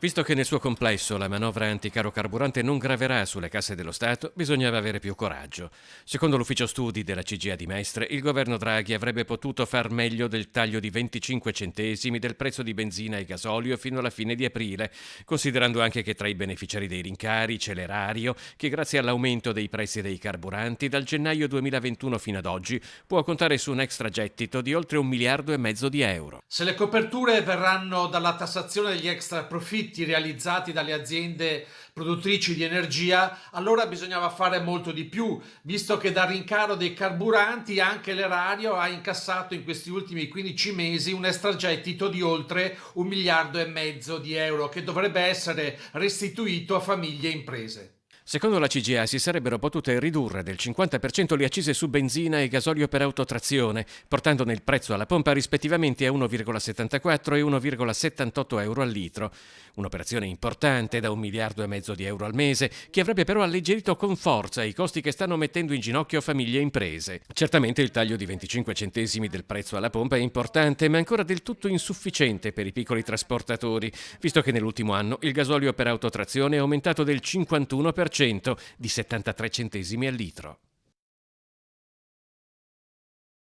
Visto che nel suo complesso la manovra anticaro carburante non graverà sulle casse dello Stato, bisognava avere più coraggio. Secondo l'ufficio studi della CGIA di Mestre, il governo Draghi avrebbe potuto far meglio del taglio di 25 centesimi del prezzo di benzina e gasolio fino alla fine di aprile, considerando anche che tra i beneficiari dei rincari c'è l'erario, che grazie all'aumento dei prezzi dei carburanti dal gennaio 2021 fino ad oggi può contare su un extragettito di oltre 1,5 miliardi di euro. Se le coperture verranno dalla tassazione degli extra profitti realizzati dalle aziende produttrici di energia, allora bisognava fare molto di più, visto che dal rincaro dei carburanti anche l'erario ha incassato in questi ultimi 15 mesi un extragettito di oltre 1,5 miliardi di euro che dovrebbe essere restituito a famiglie e imprese. Secondo la CGA si sarebbero potute ridurre del 50% le accise su benzina e gasolio per autotrazione, portandone il prezzo alla pompa rispettivamente a 1,74 e 1,78 euro al litro. Un'operazione importante da 1,5 miliardi di euro al mese, che avrebbe però alleggerito con forza i costi che stanno mettendo in ginocchio famiglie e imprese. Certamente il taglio di 25 centesimi del prezzo alla pompa è importante, ma ancora del tutto insufficiente per i piccoli trasportatori, visto che nell'ultimo anno il gasolio per autotrazione è aumentato del 51%, di 73 centesimi al litro.